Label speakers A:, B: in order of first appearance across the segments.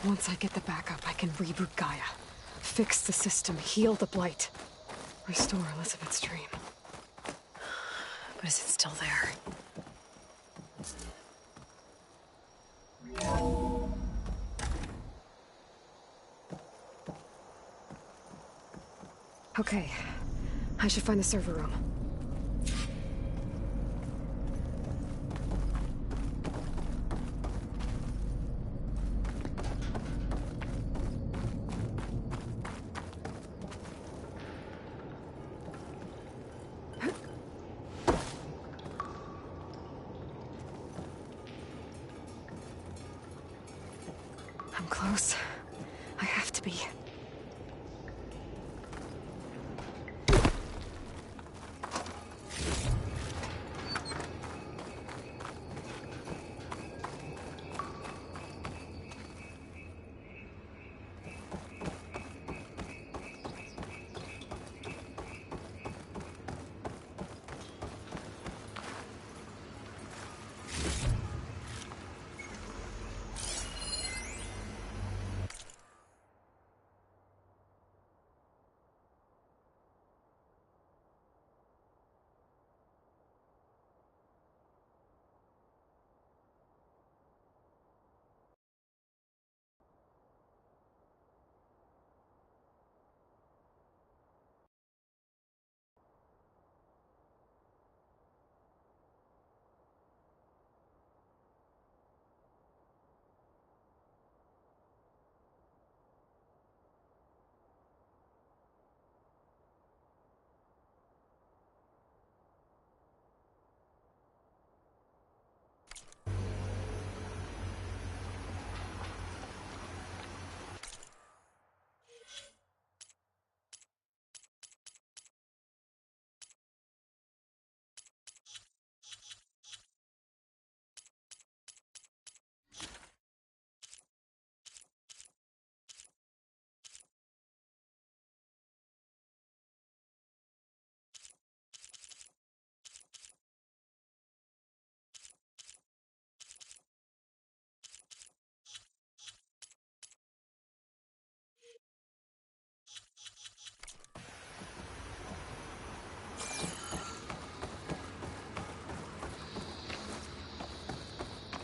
A: Once I get the backup, I can reboot Gaia. Fix the system, heal the Blight. Restore Elizabeth's dream. But is it still there? Okay. I should find the server room. I'm close. I have to be.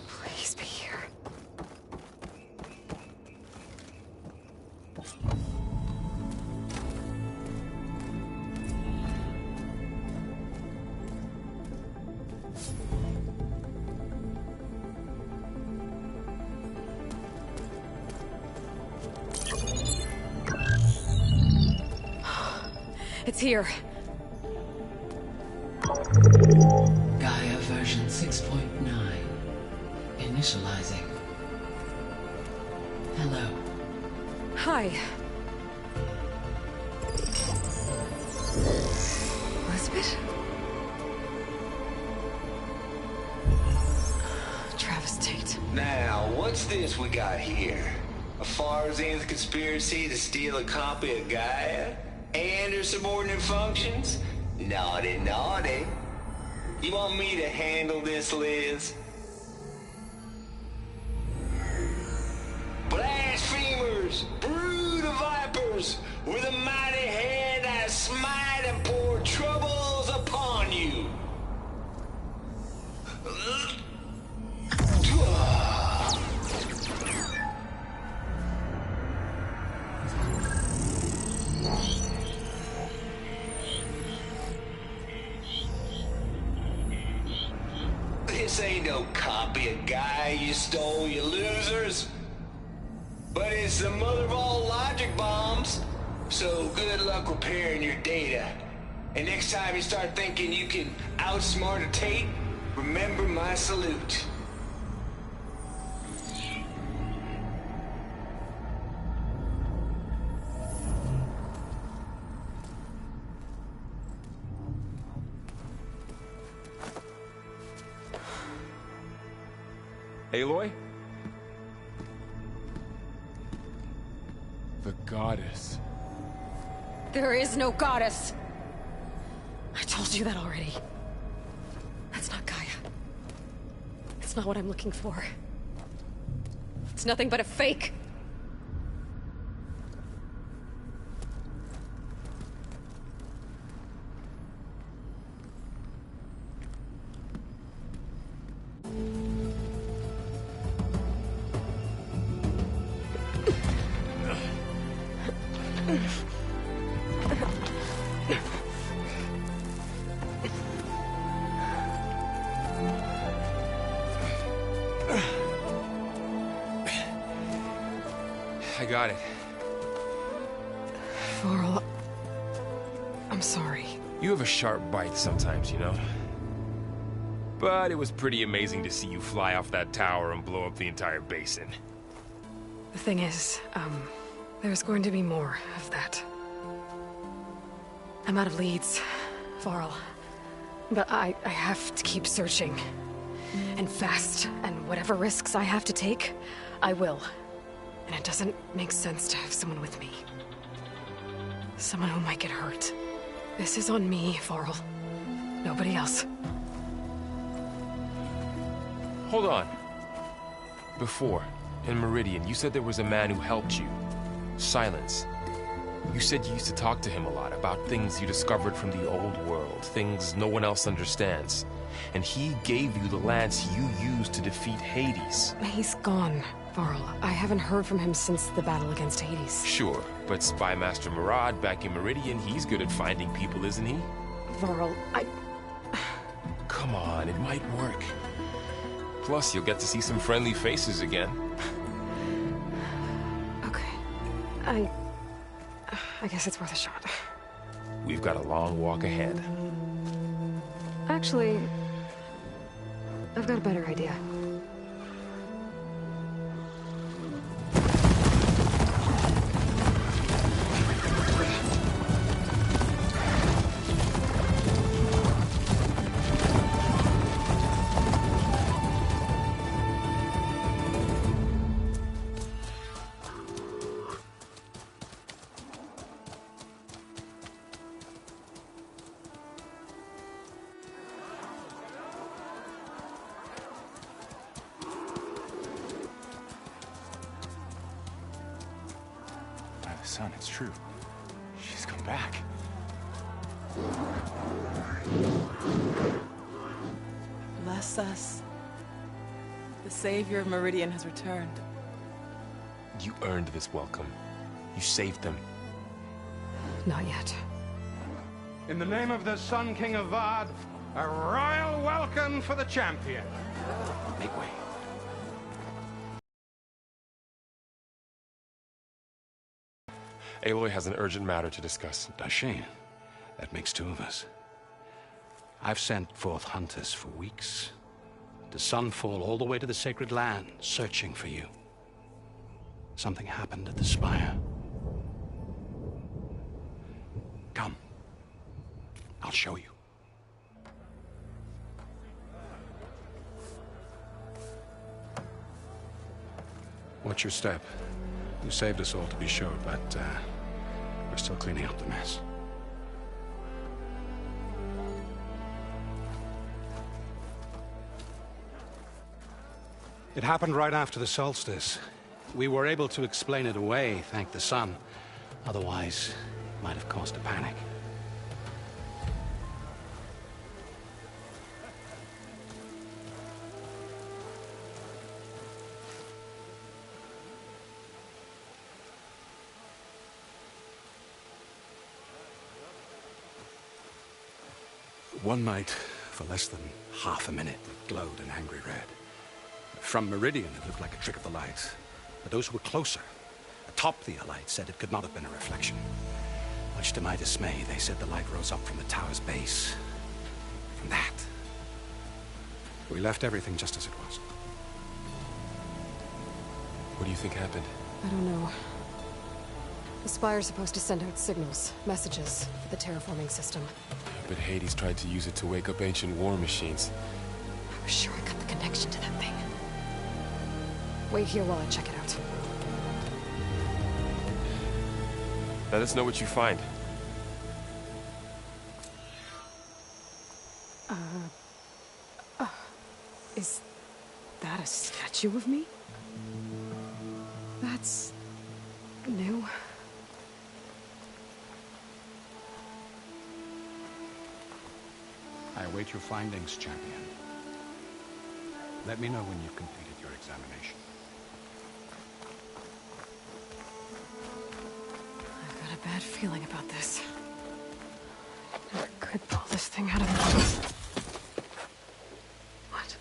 A: Please be here. It's here.
B: Gaia version 6.9. Initializing. Hello.
A: Hi. Elizabeth? Travis Tate.
C: Now, what's this we got here? A Farzan's conspiracy to steal a copy of Gaia? And her subordinate functions? Naughty, naughty. You want me to handle this, Liz? Blasphemers! Brood This ain't no copy of Gaia you stole, you losers. But it's the mother of all logic bombs. So good luck repairing your data. And next time you start thinking you can outsmart a tape, remember my salute.
D: Aloy? The goddess.
A: There is no goddess. I told you that already. That's not Gaia. It's not what I'm looking for. It's nothing but a fake.
D: I got it.
A: Varl, I'm sorry.
D: You have a sharp bite sometimes, you know? But it was pretty amazing to see you fly off that tower and blow up the entire basin.
A: The thing is, there's going to be more of that. I'm out of leads, Varl. But I have to keep searching. And fast, and whatever risks I have to take, I will. And it doesn't make sense to have someone with me. Someone who might get hurt. This is on me, Varl. Nobody else.
D: Hold on. Before, in Meridian, you said there was a man who helped you. Silence. You said you used to talk to him a lot about things you discovered from the old world, things no one else understands. And he gave you the lance you used to defeat Hades.
A: He's gone, Varl. I haven't heard from him since the battle against Hades.
D: Sure, but Spy Master Murad back in Meridian, he's good at finding people, isn't he?
A: Varl,
D: Come on, it might work. Plus, you'll get to see some friendly faces again.
A: Okay. I guess it's worth a shot.
D: We've got a long walk ahead.
A: Actually, I've got a better idea.
E: Son, it's true. She's come back.
F: Bless us. The savior of Meridian has returned.
D: You earned this welcome. You saved them.
A: Not yet.
G: In the name of the Sun King of Vard, a royal welcome for the champion.
E: Make way.
D: Aloy has an urgent matter to discuss.
E: Does she? That makes two of us. I've sent forth hunters for weeks, to Sunfall all the way to the Sacred Land, searching for you. Something happened at the Spire. Come. I'll show you. Watch your step. You saved us all, to be sure, but we're still cleaning up the mess. It happened right after the solstice. We were able to explain it away, thank the sun. Otherwise, it might have caused a panic. One might For less than half a minute, it glowed an angry red. From Meridian, it looked like a trick of the light. But those who were closer, atop the light, said it could not have been a reflection. Much to my dismay, they said the light rose up from the tower's base. From that. We left everything just as it was.
D: What do you think happened?
A: I don't know. The Spire's supposed to send out signals, messages, for the terraforming system.
D: But Hades tried to use it to wake up ancient war machines.
A: I was sure I got the connection to that thing. Wait here while I check it out.
D: Let us know what you find.
A: Is that a statue of me? That's new.
E: I await your findings, champion. Let me know when you've completed your examination.
A: I've got a bad feeling about this. Never could pull this thing out of me. What?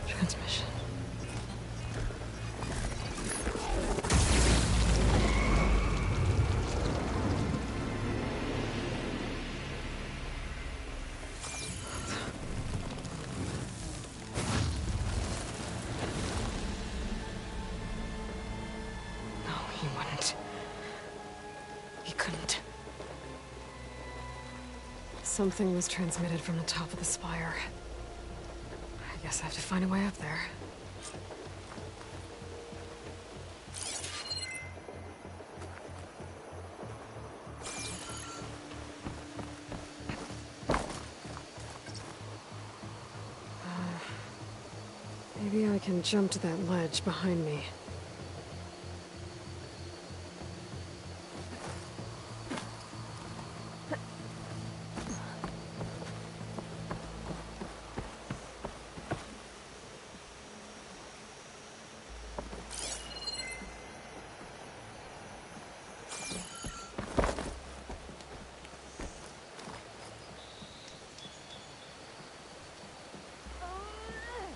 A: Transmission. No, he wouldn't. He couldn't. Something was transmitted from the top of the spire. I guess I have to find a way up there. Maybe I can jump to that ledge behind me.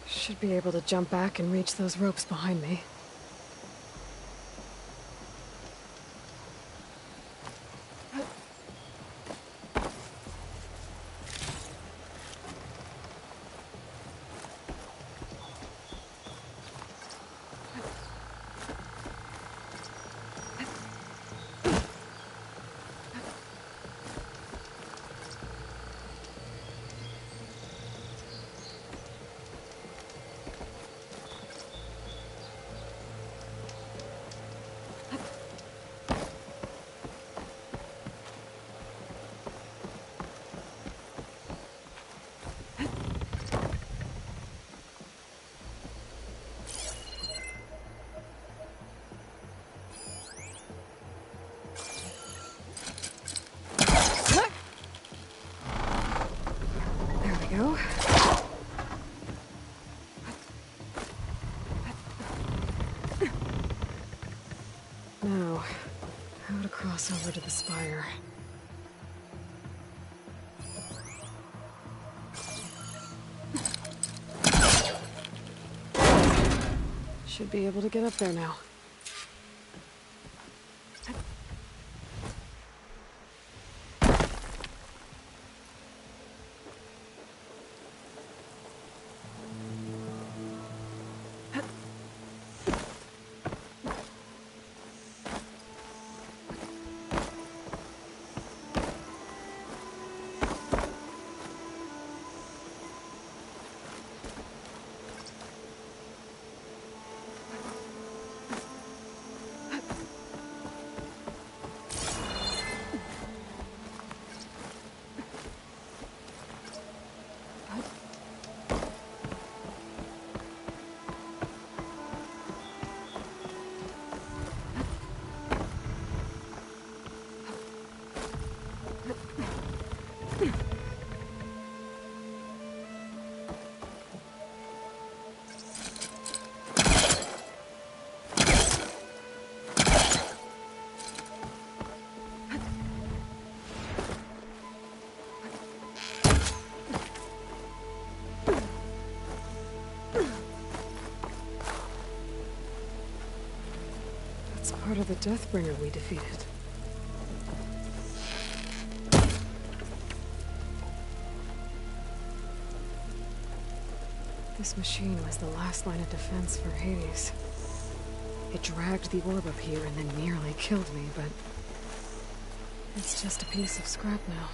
A: Should be able to jump back and reach those ropes behind me. Go. Now, how to cross over to the spire. Should be able to get up there now. part of the Deathbringer we defeated. This machine was the last line of defense for Hades. It dragged the orb up here and then nearly killed me, but it's just a piece of scrap now.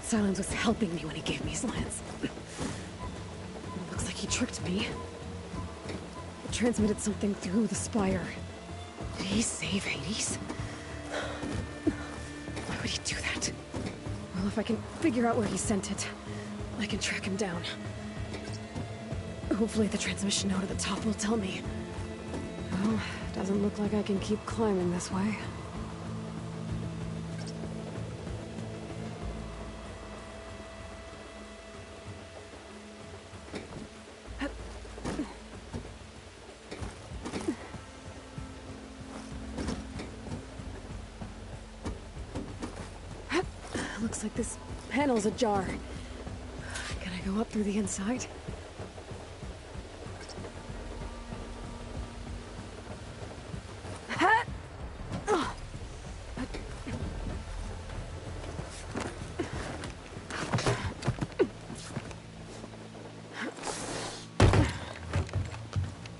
A: Silence was helping me when he gave me his lance. It looks like he tricked me. It transmitted something through the spire. Did he save Hades? Why would he do that? Well, if I can figure out where he sent it, I can track him down. Hopefully the transmission node at the top will tell me. Well, doesn't look like I can keep climbing this way. Looks like this panel's ajar. Can I go up through the inside?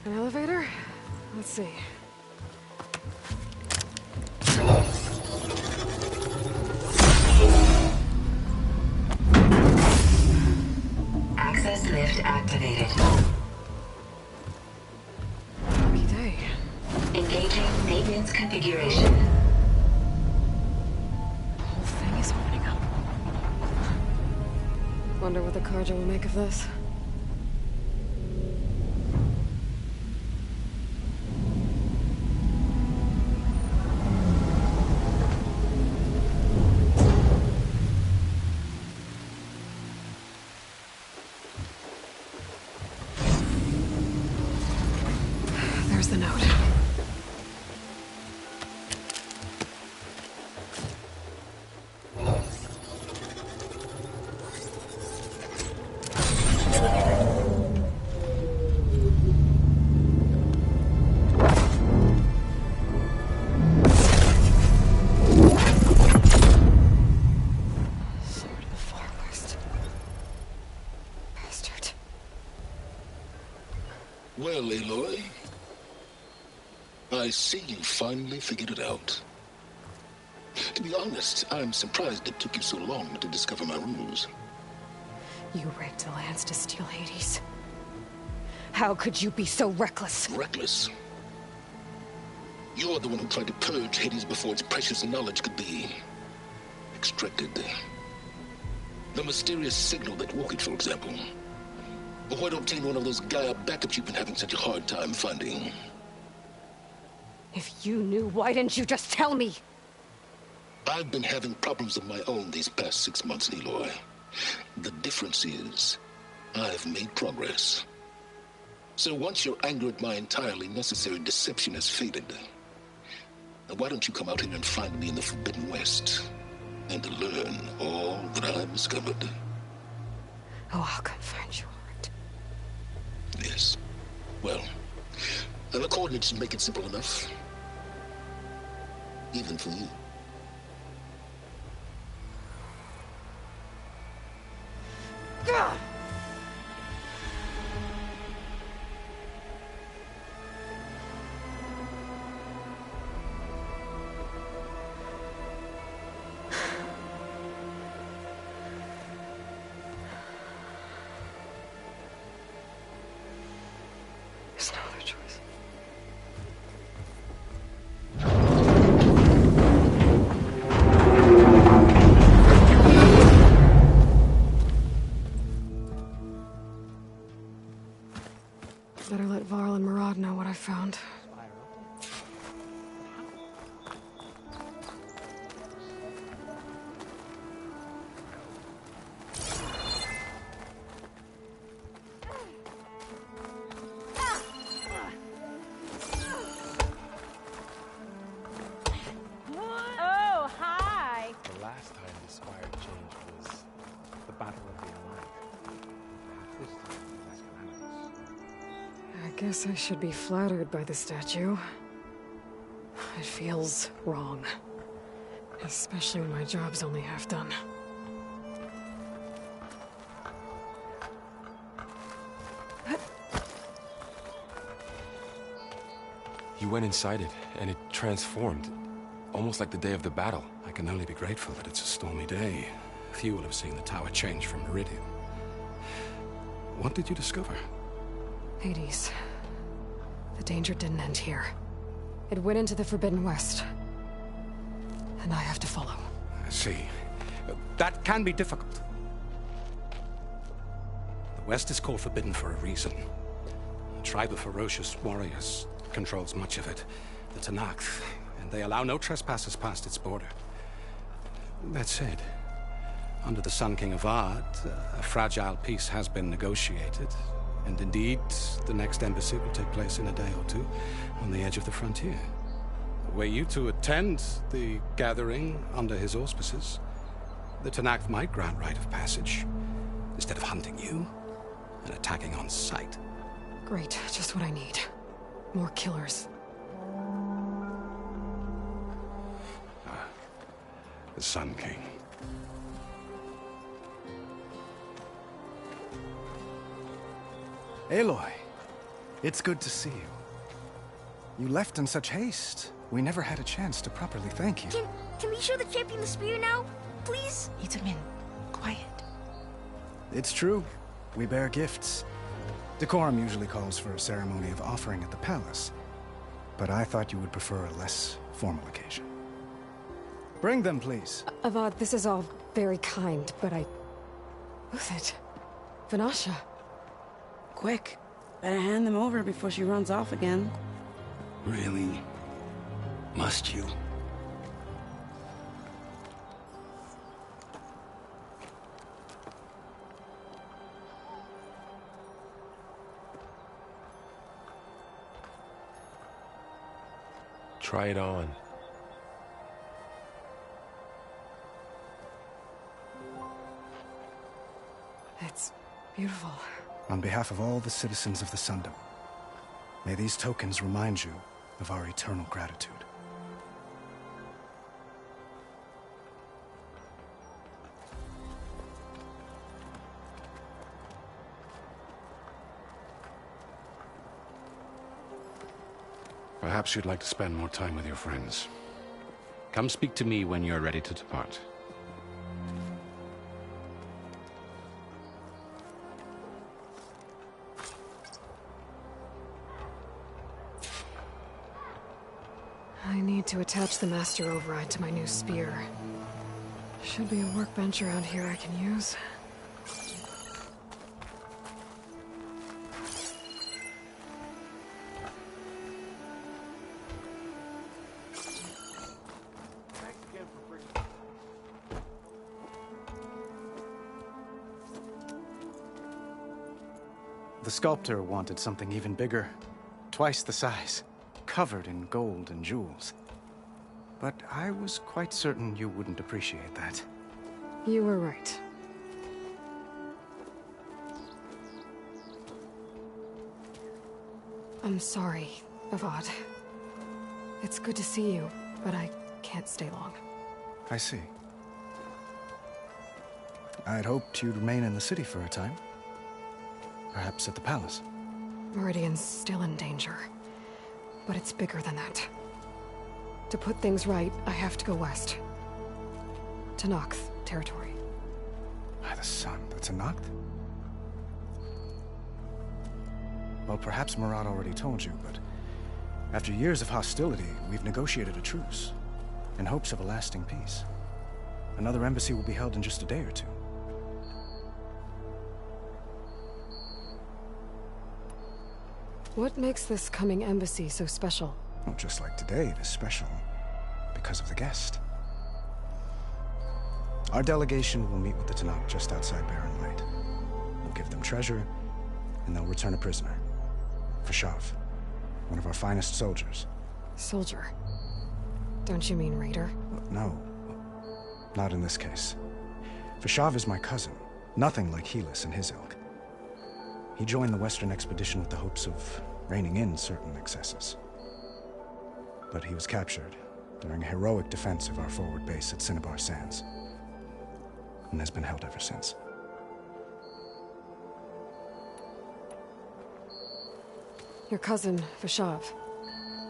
A: An elevator? Let's see.
H: Access lift activated.
A: Lucky day.
H: Engaging maintenance configuration.
A: The whole thing is opening up. Wonder what the Carja will make of this. There's the note. Sword of the Far West. Bastard.
I: Well, Aloy, I see you finally figured it out. To be honest, I'm surprised it took you so long to discover my rules.
A: You rigged the lance to steal Hades. How could you be so reckless?
I: Reckless? You're the one who tried to purge Hades before its precious knowledge could be extracted. The mysterious signal that woke it, for example. Or why to obtain one of those Gaia backups you've been having such a hard time finding.
A: If you knew, why didn't you just tell me?
I: I've been having problems of my own these past 6 months, Aloy. The difference is, I've made progress. So once your anger at my entirely necessary deception has faded, now why don't you come out here and find me in the Forbidden West, and learn all that I've discovered?
A: Oh, I'll come find you, alright.
I: Yes. Well, the coordinates make it simple enough. Even for you.
A: Gah! I found.
J: Oh, hi!
D: The last time the spire changed was
E: The Battle of the Alliance. This time, less calamities.
A: I guess I should be flattered by the statue. It feels wrong. Especially when my job's only half done.
D: You went inside it, and it transformed. Almost like the day of the battle.
E: I can only be grateful that it's a stormy day. Few will have seen the tower change from Meridian. What did you discover?
A: Hades. The danger didn't end here. It went into the Forbidden West. And I have to follow.
E: I see. That can be difficult. The West is called Forbidden for a reason. A tribe of ferocious warriors controls much of it. The Tanakh, and they allow no trespassers past its border. That said, under the Sun King of Ard, a fragile peace has been negotiated. And indeed, the next embassy will take place in a day or two on the edge of the frontier. Were you to attend the gathering under his auspices, the Tanakh might grant right of passage, instead of hunting you and attacking on sight.
A: Great, just what I need. More killers.
E: The Sun King.
K: Aloy, it's good to see you. You left in such haste. We never had a chance to properly thank you.
J: Can we show the champion the spear now? Please?
F: Itamin, quiet.
K: It's true. We bear gifts. Decorum usually calls for a ceremony of offering at the palace. But I thought you would prefer a less formal occasion. Bring them, please.
A: Avad, this is all very kind, but Who's it? Vanasha.
F: Quick. Better hand them over before she runs off again.
C: Really? Must you?
D: Try it on.
A: It's beautiful.
K: On behalf of all the citizens of the Sundom, may these tokens remind you of our eternal gratitude.
E: Perhaps you'd like to spend more time with your friends. Come speak to me when you're ready to depart.
A: I need to attach the Master Override to my new spear. Should be a workbench around here I can use.
K: The sculptor wanted something even bigger, twice the size, covered in gold and jewels. But I was quite certain you wouldn't appreciate that.
A: You were right. I'm sorry, Avad. It's good to see you, but I can't stay long.
K: I see. I'd hoped you'd remain in the city for a time. Perhaps at the palace.
A: Meridian's still in danger. But it's bigger than that. To put things right, I have to go west. To Nox territory.
K: By the sun, that's a Noct? Well, perhaps Murad already told you, but after years of hostility, we've negotiated a truce, in hopes of a lasting peace. Another embassy will be held in just a day or two.
A: What makes this coming embassy so special?
K: Well, just like today, it is special because of the guest. Our delegation will meet with the Tanakh just outside Barren Light. We'll give them treasure, and they'll return a prisoner. Fashav, one of our finest soldiers.
A: Soldier? Don't you mean raider?
K: No, not in this case. Fashav is my cousin, nothing like Helis and his ilk. He joined the Western expedition with the hopes of reining in certain excesses. But he was captured during a heroic defense of our forward base at Cinnabar Sands, and has been held ever since.
A: Your cousin, Fashav.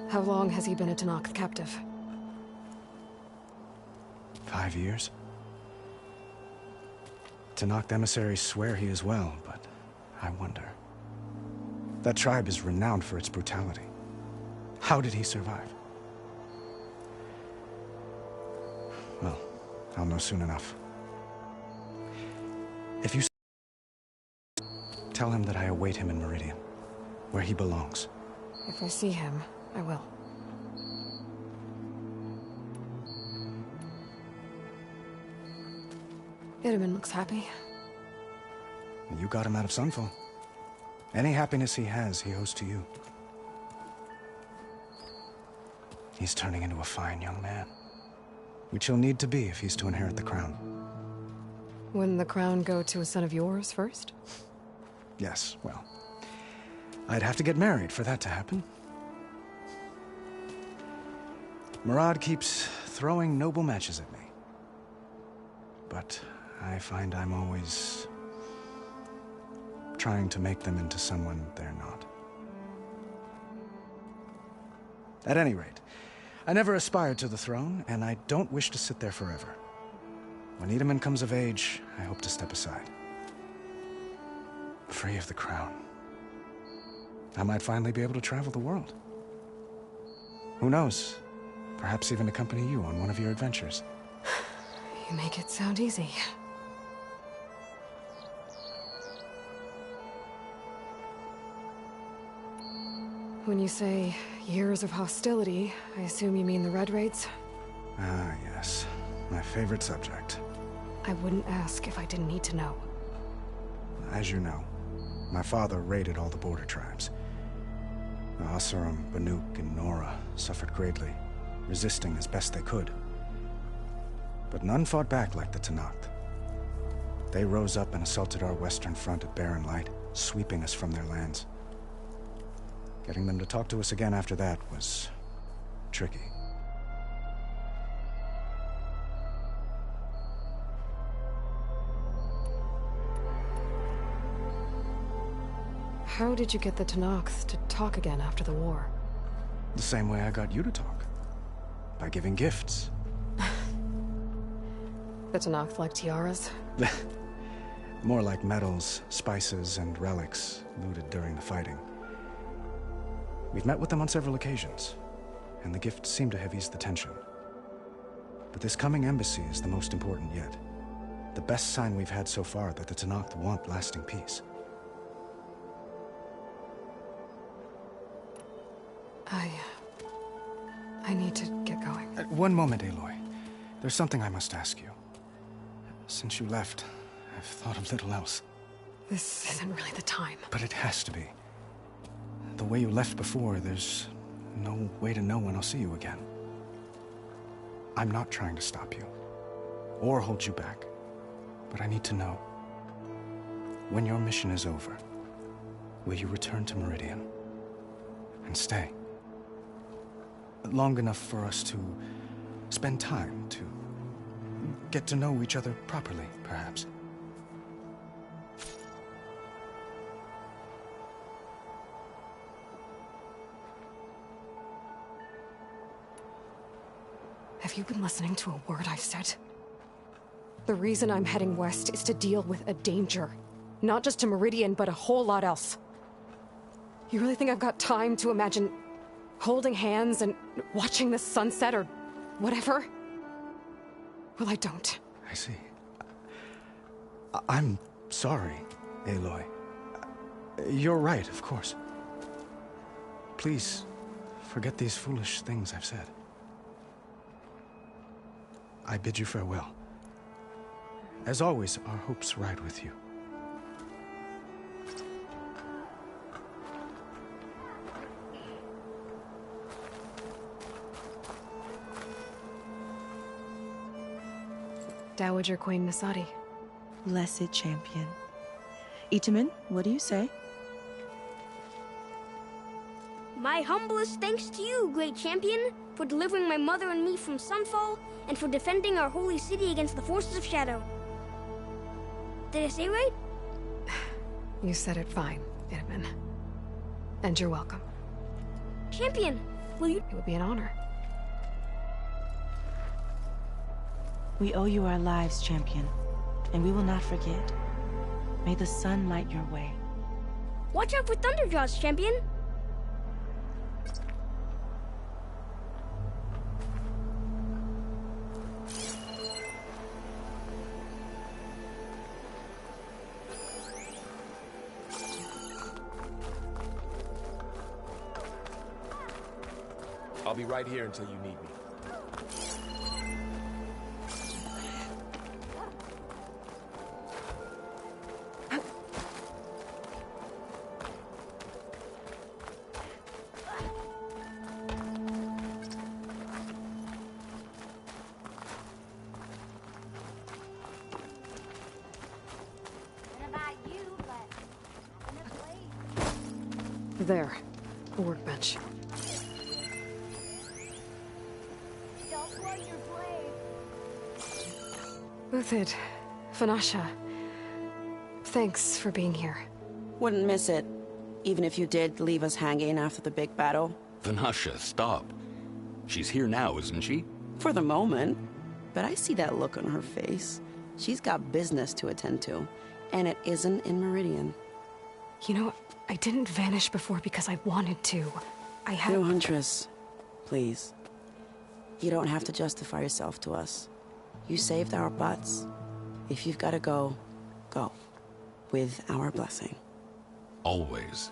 A: How long has he been a Tanakh captive?
K: 5 years. Tanakh emissaries swear he is well, but I wonder. That tribe is renowned for its brutality. How did he survive? Well, I'll know soon enough. If you tell him that I await him in Meridian, where he belongs.
A: If I see him, I will. Itaman looks happy.
K: You got him out of Sunfall. Any happiness he has, he owes to you. He's turning into a fine young man, which he'll need to be if he's to inherit the crown.
A: Wouldn't the crown go to a son of yours first?
K: Yes, well, I'd have to get married for that to happen. Murad keeps throwing noble matches at me. But I find I'm always trying to make them into someone they're not. At any rate, I never aspired to the throne, and I don't wish to sit there forever. When Itaman comes of age, I hope to step aside. Free of the crown. I might finally be able to travel the world. Who knows? Perhaps even accompany you on one of your adventures.
A: You make it sound easy. When you say years of hostility, I assume you mean the Red Raids?
K: Ah, yes. My favorite subject.
A: I wouldn't ask if I didn't need to know.
K: As you know, my father raided all the border tribes. The Asuram, Banuk, and Nora suffered greatly, resisting as best they could. But none fought back like the Tanakh. They rose up and assaulted our western front at Barren Light, sweeping us from their lands. Getting them to talk to us again after that was tricky.
A: How did you get the Tanakh to talk again after the war?
K: The same way I got you to talk. By giving gifts.
A: The Tanakh like tiaras?
K: More like medals, spices, and relics looted during the fighting. We've met with them on several occasions, and the gifts seem to have eased the tension. But this coming embassy is the most important yet. The best sign we've had so far that the Tanakh want lasting peace.
A: I need to get going.
K: One moment, Aloy. There's something I must ask you. Since you left, I've thought of little else.
A: This isn't really the time.
K: But it has to be. The way you left before, there's no way to know when I'll see you again. I'm not trying to stop you, or hold you back. But I need to know, when your mission is over, will you return to Meridian? And stay? Long enough for us to spend time, to get to know each other properly, perhaps.
A: Have you been listening to a word I've said? The reason I'm heading west is to deal with a danger. Not just to Meridian, but a whole lot else. You really think I've got time to imagine holding hands and watching the sunset or whatever? Well, I don't.
K: I see. I'm sorry, Aloy. You're right, of course. Please, forget these foolish things I've said. I bid you farewell. As always, our hopes ride with you.
A: Dowager Queen Nasadi.
F: Blessed champion. Itamen, what do you say?
J: My humblest thanks to you, great champion, for delivering my mother and me from Sunfall, and for defending our holy city against the forces of Shadow. Did I say right?
A: You said it fine, Itamen. And you're welcome.
J: Champion, will you—
A: It would be an honor.
F: We owe you our lives, champion, and we will not forget. May the sun light your way.
J: Watch out for Thunderjaws, champion!
D: I'll be right here until you need me.
A: There. A workbench. Uthid, Vanasha, thanks for being here.
L: Wouldn't miss it, even if you did leave us hanging after the big battle.
M: Vanasha, stop. She's here now, isn't she?
L: For the moment. But I see that look on her face. She's got business to attend to, and it isn't in Meridian.
A: You know, I didn't vanish before because I wanted to. I had—
L: No, Huntress. Please. You don't have to justify yourself to us. You saved our butts. If you've got to go, go. With our blessing.
M: Always.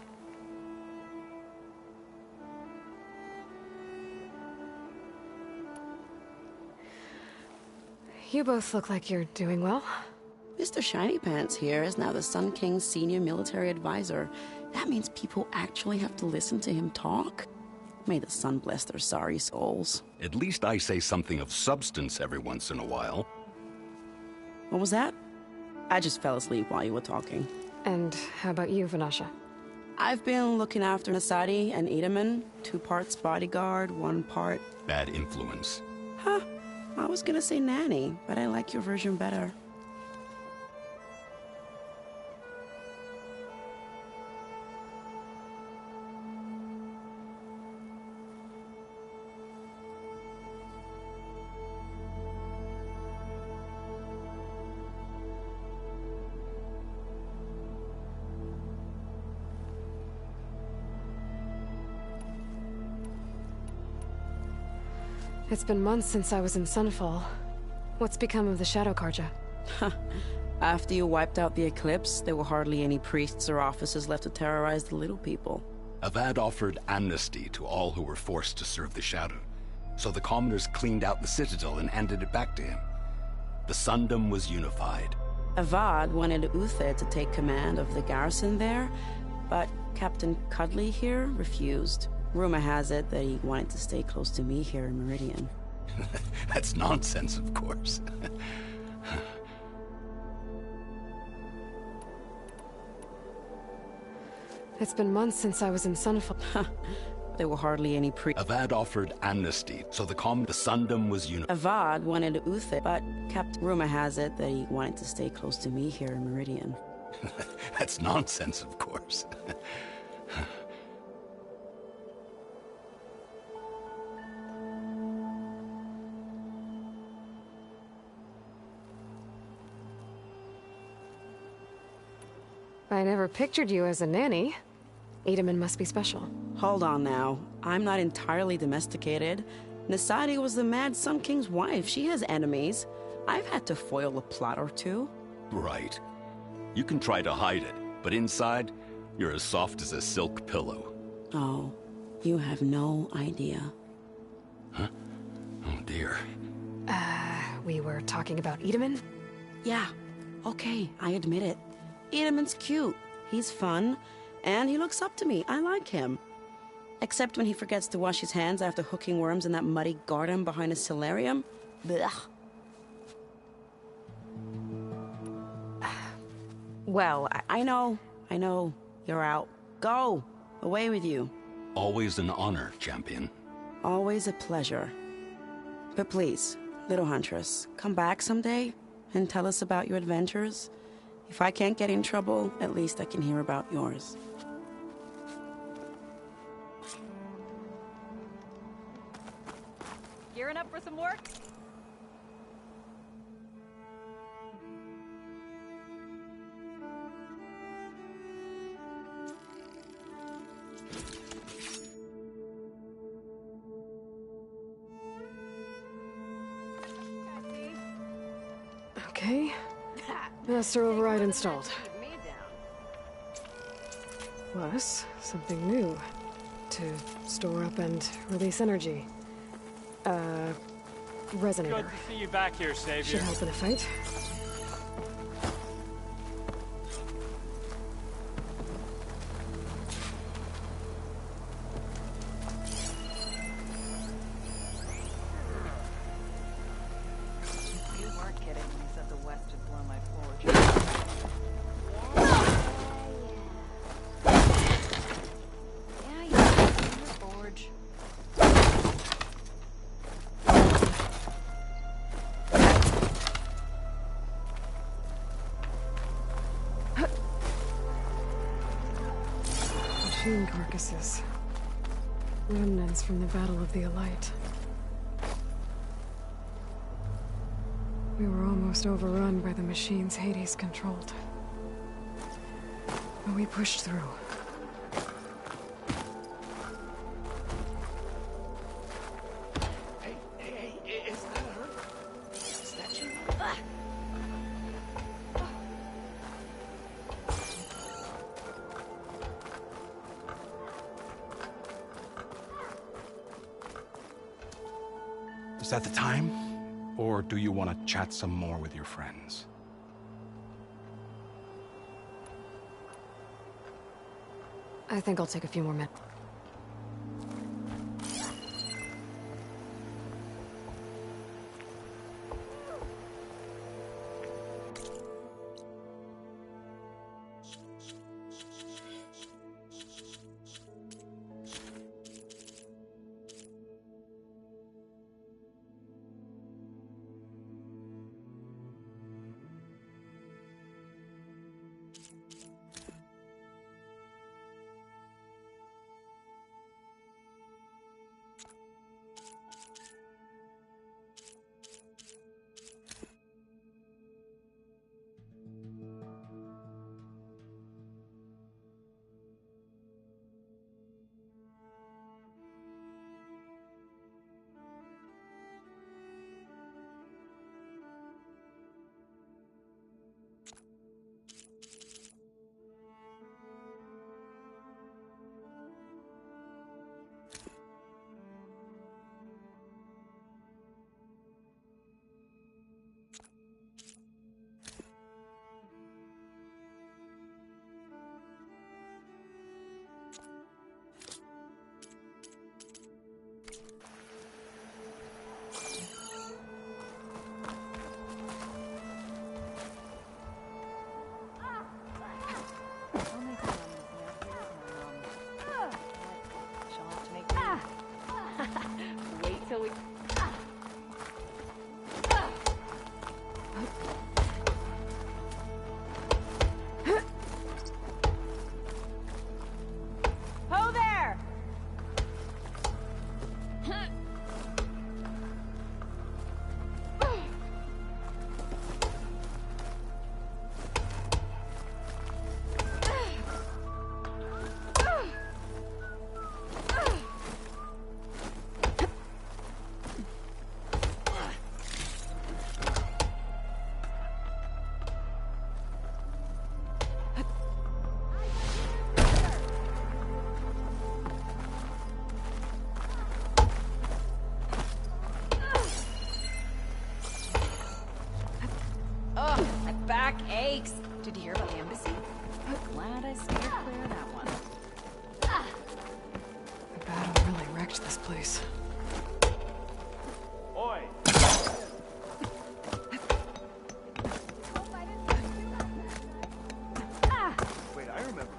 A: You both look like you're doing well.
L: Mr. Shiny Pants here is now the Sun King's senior military advisor. That means people actually have to listen to him talk. May the sun bless their sorry souls.
M: At least I say something of substance every once in a while.
L: What was that? I just fell asleep while you were talking.
A: And how about you, Vanasha?
L: I've been looking after Nasadi and Itamen. 2 parts bodyguard, 1 part...
M: Bad influence.
L: Huh. I was gonna say nanny, but I like your version better.
A: It's been months since I was in Sunfall. What's become of the Shadow Karja?
L: After you wiped out the Eclipse, there were hardly any priests or officers left to terrorize the little people.
M: Avad offered amnesty to all who were forced to serve the Shadow, so the commoners cleaned out the Citadel and handed it back to him. The Sundom was unified.
L: Avad wanted Uthid to take command of the garrison there, but Captain Cudley here refused. Rumor has it that he wanted to stay close to me here in Meridian.
M: That's nonsense, of course.
A: It's been months since I was in Sunfall.
L: There were hardly any
M: Avad offered amnesty, so the Sundom was unified.
L: Avad wanted Uthid, but rumor has it that he wanted to stay close to me here in Meridian.
M: That's nonsense, of course.
A: I never pictured you as a nanny. Itamen must be special.
L: Hold on now. I'm not entirely domesticated. Nasadi was the Mad Sun King's wife. She has enemies. I've had to foil a plot or 2.
M: Right. You can try to hide it, but inside, you're as soft as a silk pillow.
L: Oh, You have no idea.
M: Huh? Oh, dear.
A: We were talking about Edaman?
L: Yeah, okay, I admit it. Edaman's cute. He's fun, and he looks up to me. I like him. Except when he forgets to wash his hands after hooking worms in that muddy garden behind his solarium. Blech. Well, I know. You're out. Go! Away with you.
M: Always an honor, champion.
L: Always a pleasure. But please, little huntress, come back someday and tell us about your adventures. If I can't get in trouble, at least I can hear about yours.
N: Gearing up for some work?
A: Okay. Master override installed. Plus, something new. To store up and release energy. Resonator.
O: Good to see you back here, Savior.
A: Should help in a fight.
N: You weren't kidding when you said the West had blown my forge. Yeah, you blew your forge.
A: Machine carcasses. Remnants from the Battle of the Elite. We were almost overrun by the machines Hades controlled. But we pushed through.
P: Hey, is that her? Is that you?
E: Is that the time? Or do you want to chat some more with your friends?
A: I think I'll take a few more minutes.
N: Cakes! Did you hear about the embassy? I'm glad I stayed clear of that one.
A: The battle really wrecked this place.
G: Oi! Wait, I remember her.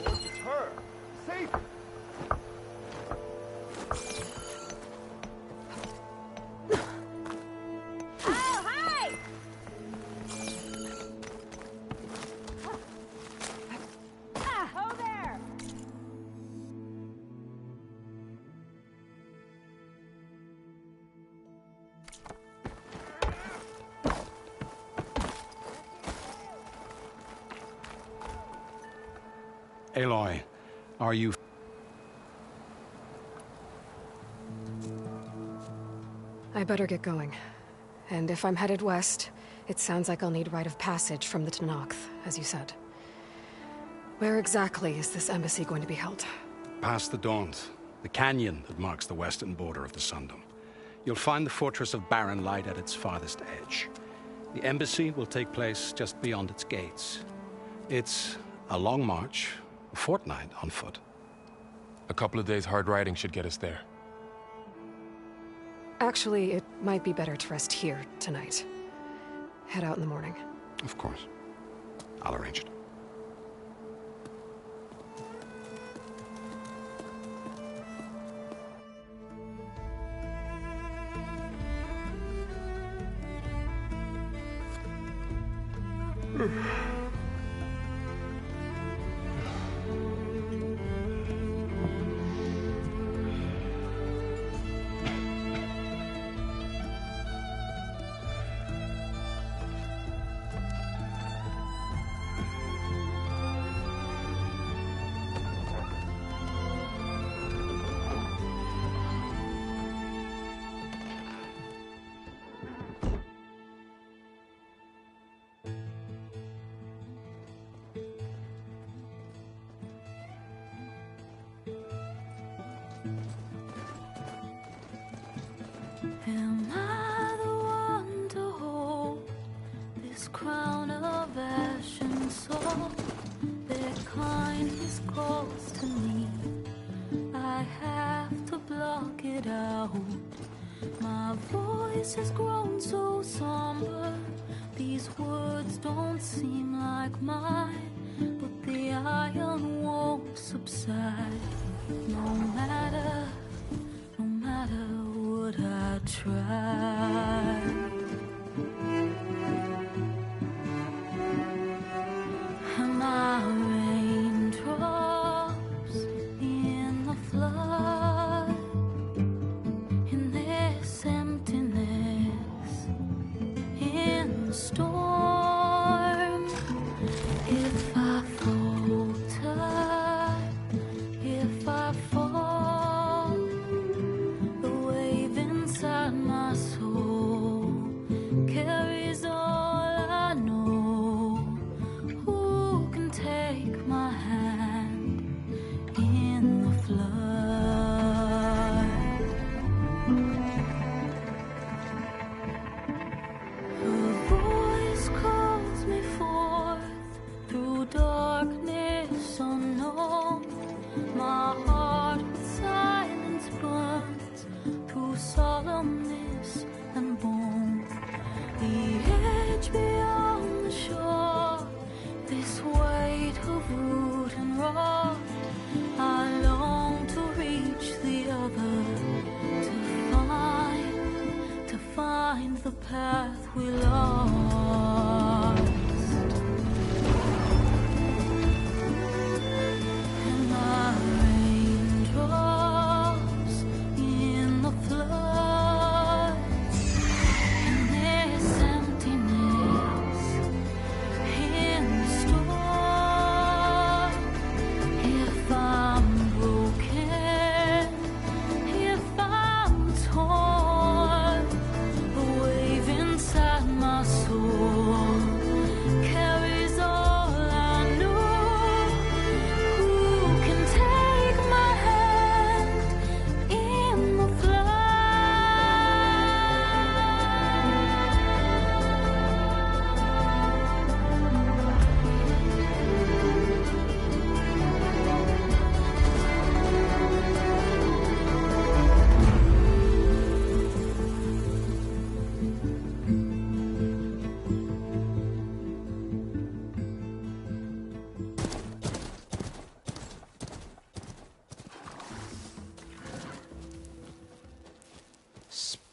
G: It's her! Save her!
J: Oh, hi!
N: Ho there!
E: Aloy, are you...
A: I better get going. And if I'm headed west, it sounds like I'll need rite of passage from the Tenakth, as you said. Where exactly is this embassy going to be held?
E: Past the Daunt, the canyon that marks the western border of the Sundom. You'll find the fortress of Barren Light at its farthest edge. The embassy will take place just beyond its gates. It's a long march, a fortnight on foot.
D: A couple of days hard riding should get us there.
A: Actually, it might be better to rest here tonight. Head out in the morning.
E: Of course. I'll arrange it.
O: Am I the one to hold this crown of ash and salt? Their kindness calls to me. I have to block it out. My voice has grown so somber. These words don't seem like mine, but the iron won't subside. No matter what I try. Am I raindrops in the flood? In this emptiness, in the storm. If I falter, if I fall, the wave inside my soul carries all I know. Who can take my hand in the flood? Her voice calls me forth through darkness unknown. My heart with silence burns through solemnness and bone. The edge beyond the shore, this weight of root and rod. I long to reach the other, to find the path we lost. And I raindrops in the flood.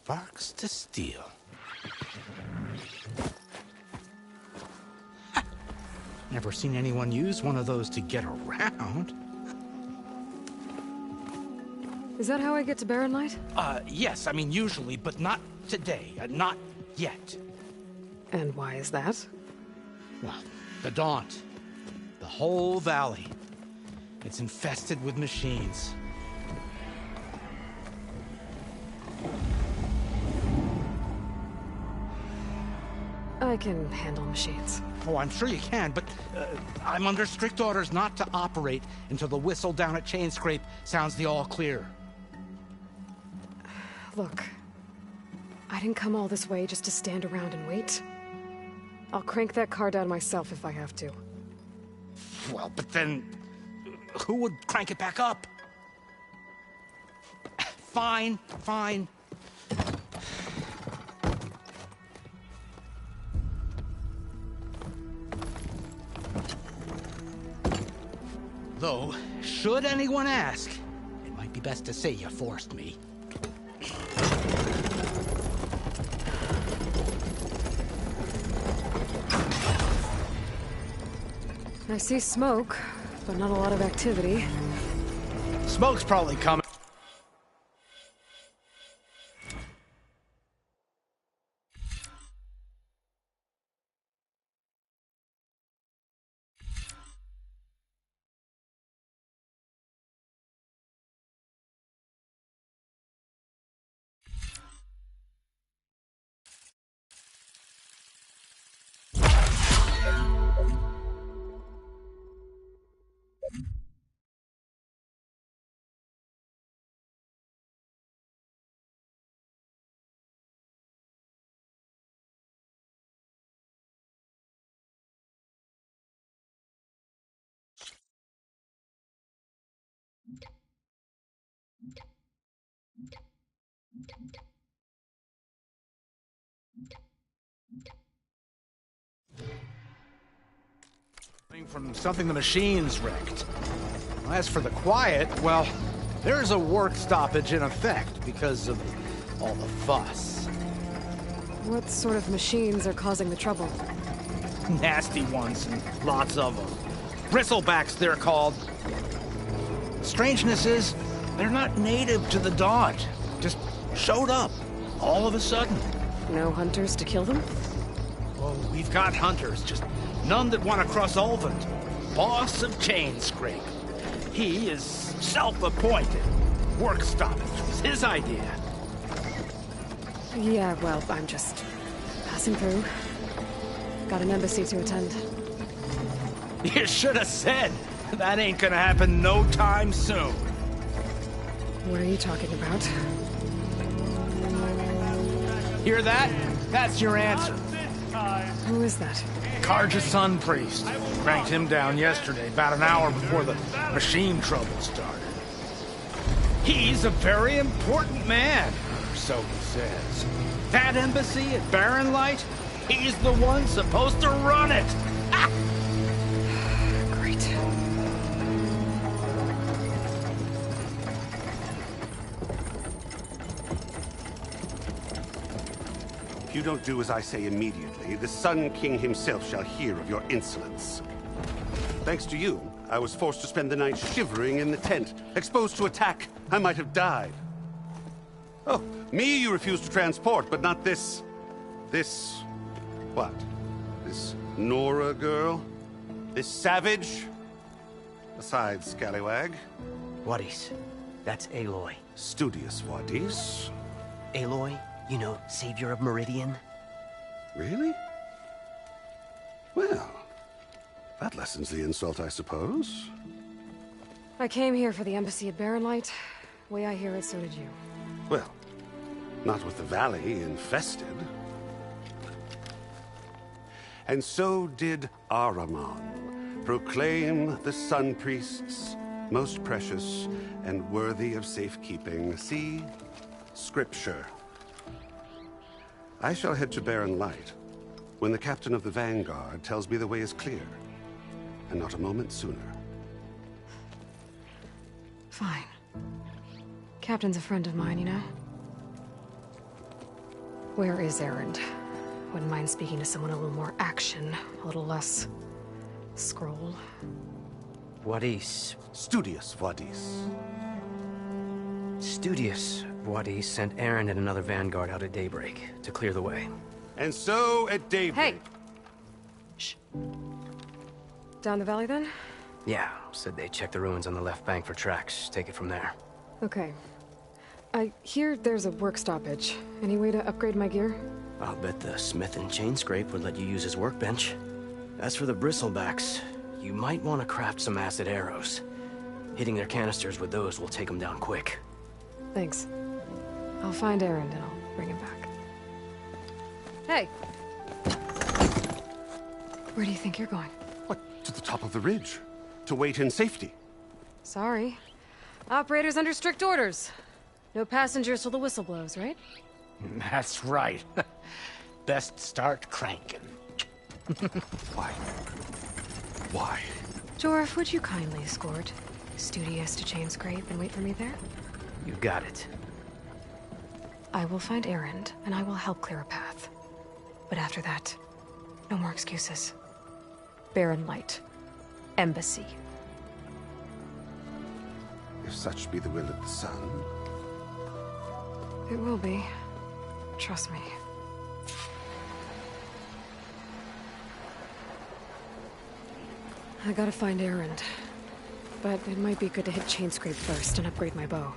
Q: Sparks to steel. Never seen anyone use one of those to get around.
A: Is that how I get to Barren Light?
Q: Yes, I mean usually, but not today. Not yet.
A: And why is that?
Q: Well, the Daunt. The whole valley. It's infested with machines.
A: I can handle machines.
Q: Oh, I'm sure you can, but I'm under strict orders not to operate until the whistle down at Chainscrape sounds the all clear.
A: Look, I didn't come all this way just to stand around and wait. I'll crank that car down myself if I have to.
Q: Well, but then who would crank it back up? Fine, fine. Though, should anyone ask, it might be best to say you forced me.
A: I see smoke, but not a lot of activity.
Q: Smoke's probably coming. From something the machines wrecked. As for the quiet, well, there's a work stoppage in effect because of all the fuss.
A: What sort of machines are causing the trouble?
Q: Nasty ones, and lots of them. Bristlebacks, they're called. Strangeness is, they're not native to the Daunt. Just showed up, all of a sudden.
A: No hunters to kill them?
Q: Oh, we've got hunters, just none that want to cross Ulvund. Boss of Chainscrape. He is self-appointed. Work stoppage was his idea.
A: Yeah, well, I'm just passing through. Got an embassy to attend.
Q: You should have said. That ain't gonna happen no time soon.
A: What are you talking about?
Q: Hear that? That's your answer.
A: Who is that?
Q: Karja's Sun Priest. Cranked him down yesterday, about an hour before the machine trouble started. He's a very important man, or so he says. That embassy at Barren Light, he's the one supposed to run it. Ah!
A: Great.
R: If you don't do as I say immediately, the Sun King himself shall hear of your insolence. Thanks to you, I was forced to spend the night shivering in the tent. Exposed to attack, I might have died. Oh, me you refuse to transport, but not this... what? This Nora girl? This savage? Besides, scallywag.
S: Wadis. That's Aloy.
R: Studious Wadis.
S: Aloy, you know, savior of Meridian.
R: Really? Well, that lessens the insult, I suppose.
A: I came here for the embassy at Barren Light. Way I hear it, so did you.
R: Well, not with the valley infested. And so did Ahriman proclaim the Sun Priests most precious and worthy of safekeeping. See? Scripture. I shall head to Barren Light when the captain of the Vanguard tells me the way is clear, and not a moment sooner.
A: Fine. Captain's a friend of mine, you know? Where is Erend? Wouldn't mind speaking to someone a little more action, a little less scroll.
S: Wadis.
R: Studious Wadis.
S: Studious Wadis sent Erend and another vanguard out at daybreak to clear the way.
R: And so at daybreak...
A: Hey! Shh. Down the valley then?
S: Yeah, said they checked the ruins on the left bank for tracks. Take it from there.
A: Okay. I hear there's a work stoppage. Any way to upgrade my gear?
S: I'll bet the smith and chain scrape would let you use his workbench. As for the bristlebacks, you might want to craft some acid arrows. Hitting their canisters with those will take them down quick.
A: Thanks. I'll find Erend and I'll bring him back. Hey! Where do you think you're going?
R: What, to the top of the ridge? To wait in safety?
A: Sorry. Operator's under strict orders. No passengers till the whistle blows, right?
Q: That's right. Best start cranking.
R: Why? Why?
A: Jorf, would you kindly escort Studious to chain scrape and wait for me there?
S: You got it.
A: I will find Erend, and I will help clear a path. But after that, no more excuses. Barren Light. Embassy.
R: If such be the will of the sun.
A: It will be. Trust me. I gotta find Erend. But it might be good to hit chain scrape first and upgrade my bow.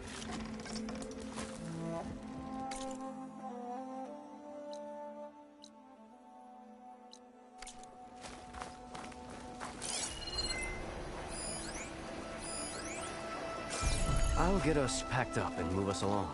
S: I'll get us packed up and move us along.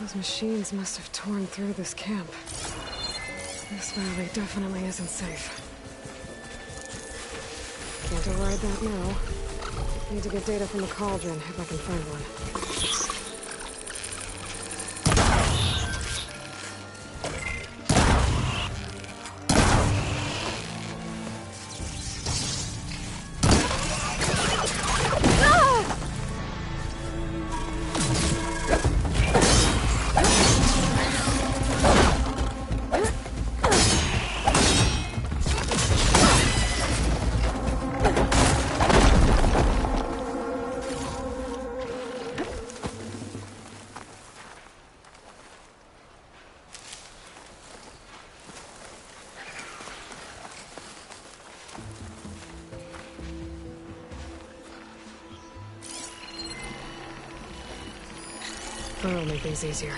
A: Those machines must have torn through this camp. This valley definitely isn't safe. Can't override that now. Need to get data from the cauldron, if I can find one. That'll make things easier.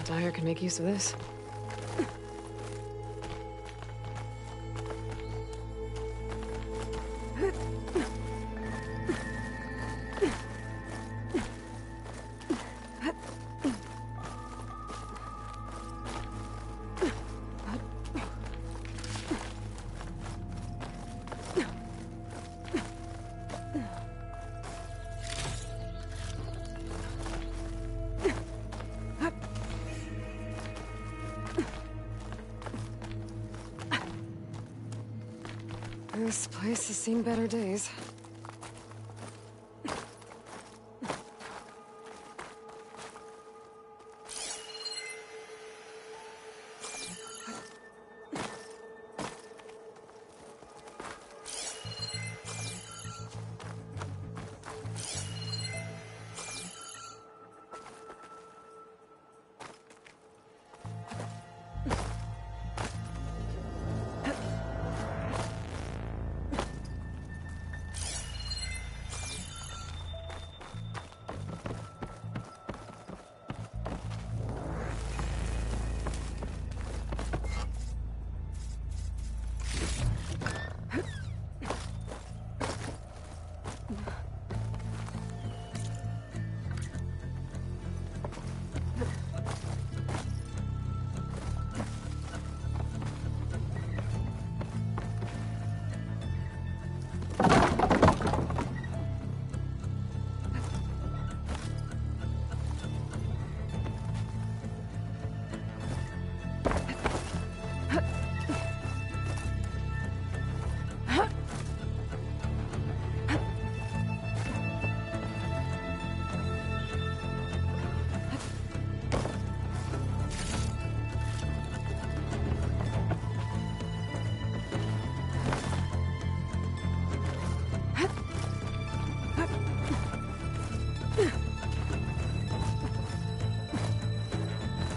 A: Dyer can make use of this. This place has seen better days.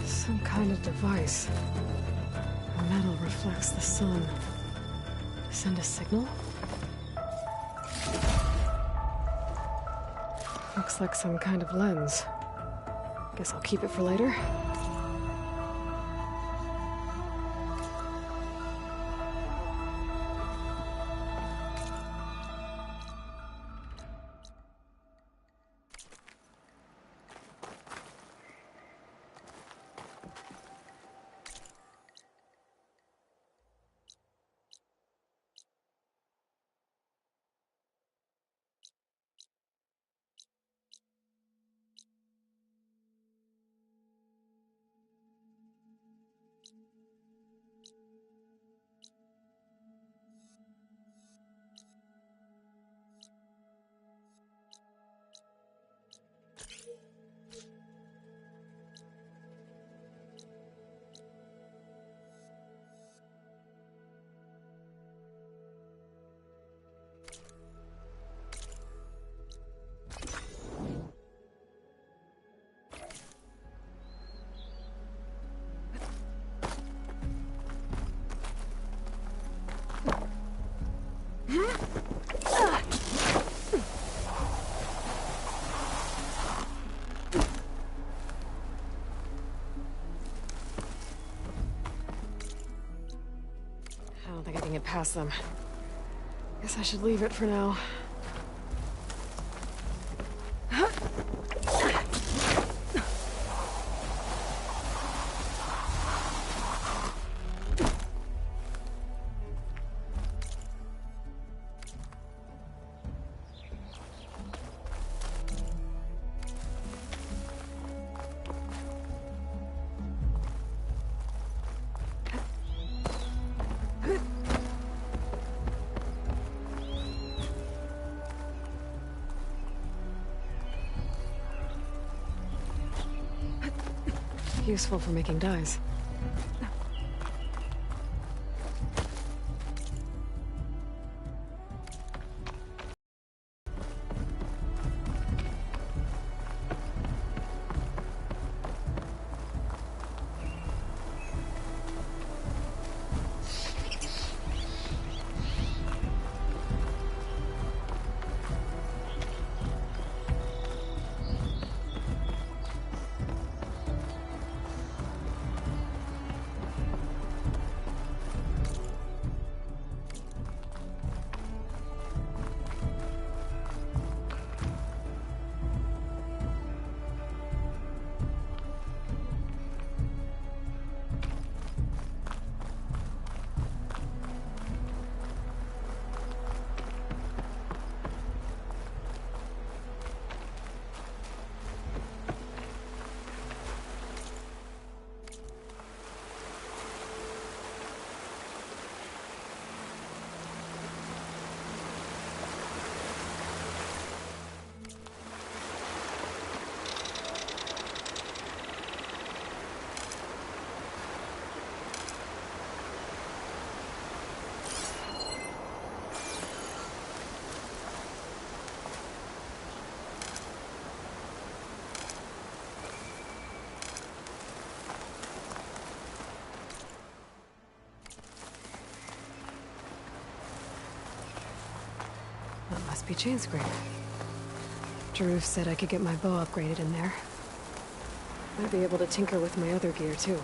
A: Some kind of device. The metal reflects the sun. Send a signal? Looks like some kind of lens. Guess I'll keep it for later. I don't think I can get past them. Guess I should leave it for now. Useful for making dyes. Must be Chainscrape. Jaruf said I could get my bow upgraded in there. Might be able to tinker with my other gear, too.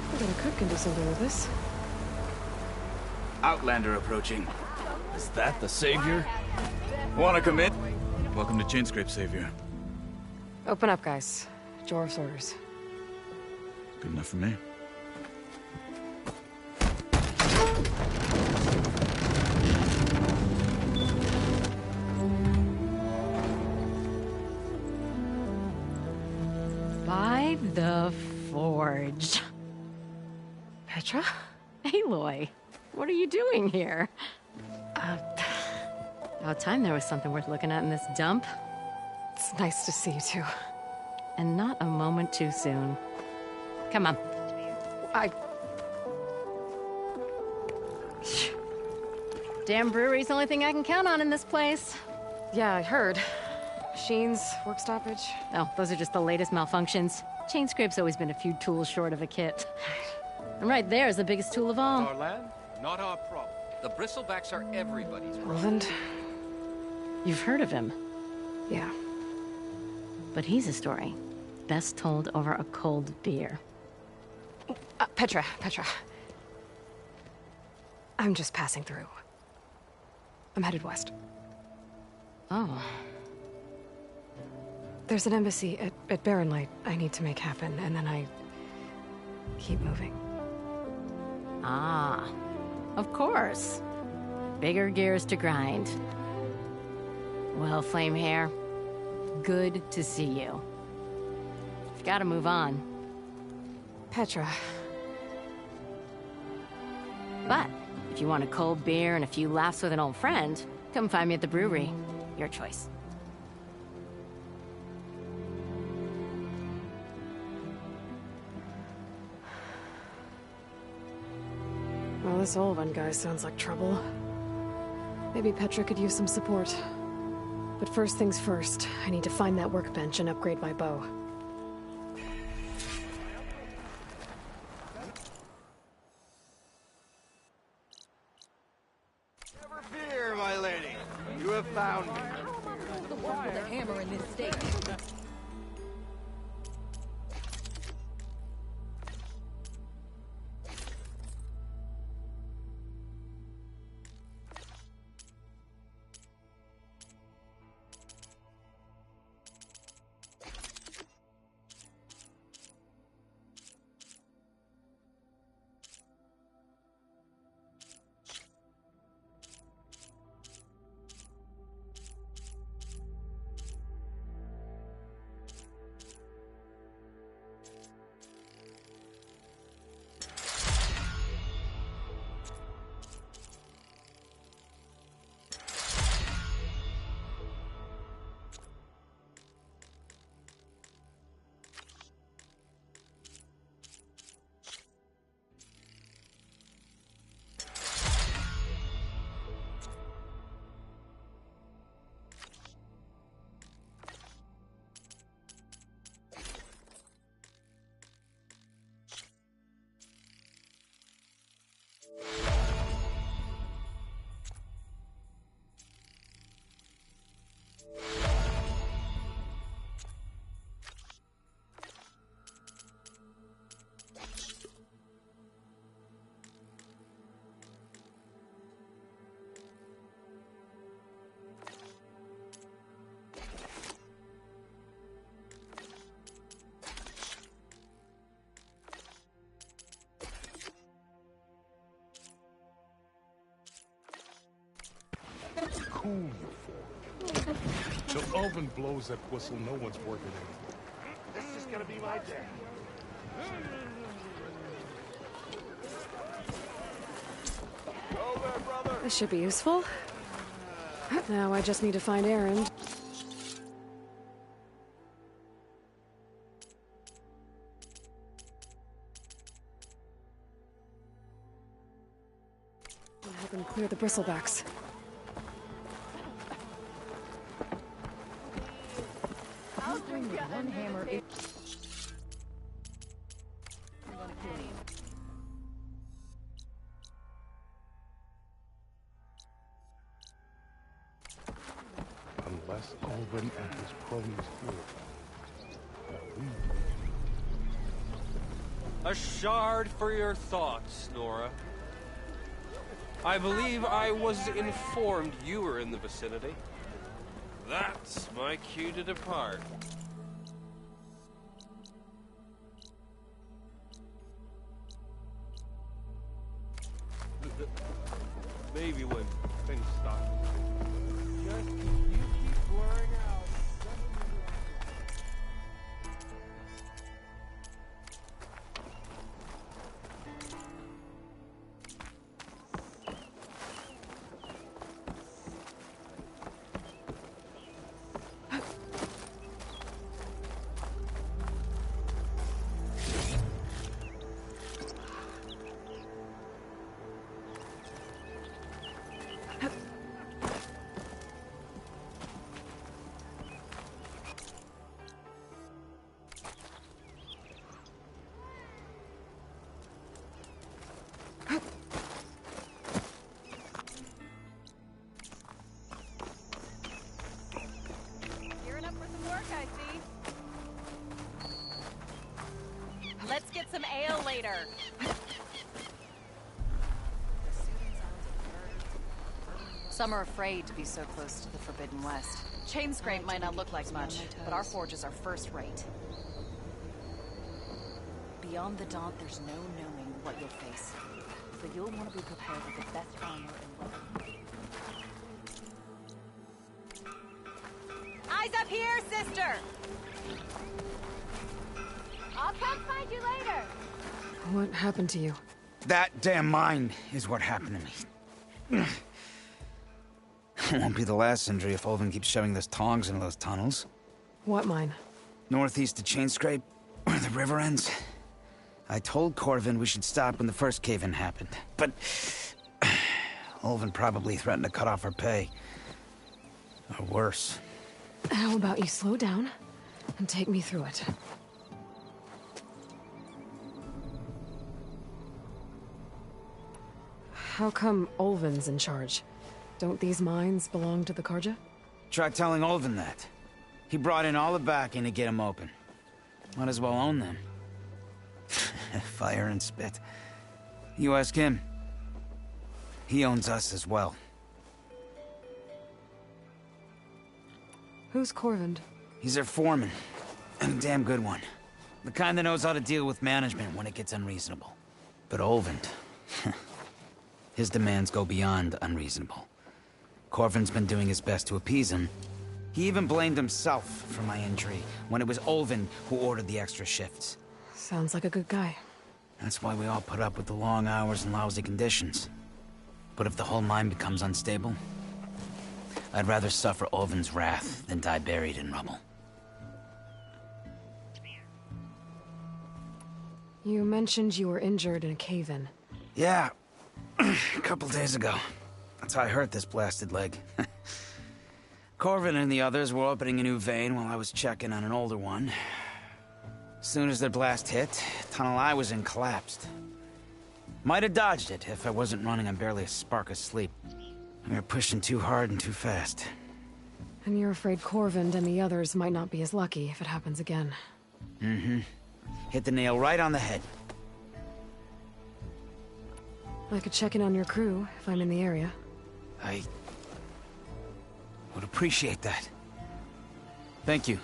A: I bet a cook can do something with this.
T: Outlander approaching. Is that the Savior? Wanna commit? Welcome to Chainscrape, Savior.
A: Open up, guys. Jorv's orders.
T: Good enough for me.
N: By the Forge.
A: Petra?
N: Aloy, what are you doing here? About time there was something worth looking at in this dump.
A: It's nice to see you, too.
N: And not a moment too soon. Come on. Damn brewery's the only thing I can count on in this place.
A: Yeah, I heard. Machines, work stoppage.
N: Oh, those are just the latest malfunctions. Chainscrape's always been a few tools short of a kit. And right there is the biggest tool of all.
U: Our land, not our problem. The bristlebacks are everybody's problem.
A: Roland?
N: You've heard of him.
A: Yeah.
N: But he's a story best told over a cold beer.
A: Petra. I'm just passing through. I'm headed west.
N: Oh.
A: There's an embassy at Barren Light I need to make happen, and then I keep moving.
N: Ah, of course. Bigger gears to grind. Well, Flamehair, good to see you. You've got to move on.
A: Petra.
N: But if you want a cold beer and a few laughs with an old friend, come find me at the brewery. Your choice.
A: Well, this old one guy sounds like trouble. Maybe Petra could use some support. But first things first, I need to find that workbench and upgrade my bow.
V: Never fear, my lady. You have found me.
O: The one with a hammer in this state.
B: cool you for. Till Ulvin blows that whistle, no one's working anymore.
V: This is gonna be my day. Go there, brother.
A: This should be useful. Now I just need to find Aaron. And help him clear the bristlebacks.
O: I'll bring you one hammer if I'm gonna kill you.
B: Unless Ulvin and his cronies hear it. Now we...
H: A shard for your thoughts, Nora. I believe I was informed you were in the vicinity. That's my cue to depart. Maybe when things stop. Just you keep blurring out.
O: Gearing up for some work, I see. Let's get some ale later.
W: Some are afraid to be so close to the Forbidden West. Chainscrape might not look like much, but our forges are first rate. Beyond the Daunt, there's no knowing what you'll face. So you'll want to be prepared with the best armor and weapons.
O: Eyes up here, sister! I'll come find you later.
A: What happened to you?
Q: That damn mine is what happened to me. It won't be the last injury if Ulvin keeps shoving those tongs into those tunnels.
A: What mine?
Q: Northeast of Chainscrape, where the river ends. I told Corvin we should stop when the first cave-in happened, but Ulvin probably threatened to cut off her pay. Or worse.
A: How about you slow down and take me through it? How come Ulvin's in charge? Don't these mines belong to the Karja?
Q: Try telling Ulvin that. He brought in all the backing to get them open. Might as well own them. Fire and spit. You ask him. He owns us as well.
A: Who's Corvind?
Q: He's their foreman. And a damn good one. The kind that knows how to deal with management when it gets unreasonable. But Ulvin... his demands go beyond unreasonable. Corvin's been doing his best to appease him. He even blamed himself for my injury, when it was Ulvin who ordered the extra shifts.
A: Sounds like a good guy.
Q: That's why we all put up with the long hours and lousy conditions. But if the whole mine becomes unstable, I'd rather suffer Ulvin's wrath than die buried in rubble.
A: You mentioned you were injured in a cave-in.
Q: Yeah, a couple days ago. That's how I hurt this blasted leg. Corvin and the others were opening a new vein while I was checking on an older one. As soon as their blast hit, the tunnel I was in collapsed. Might have dodged it if I wasn't running on barely a spark of sleep. We were pushing too hard and too fast.
A: And you're afraid Corvind and the others might not be as lucky if it happens again.
Q: Mm-hmm. Hit the nail right on the head.
A: I could check in on your crew if I'm in the area.
Q: I would appreciate that. Thank you.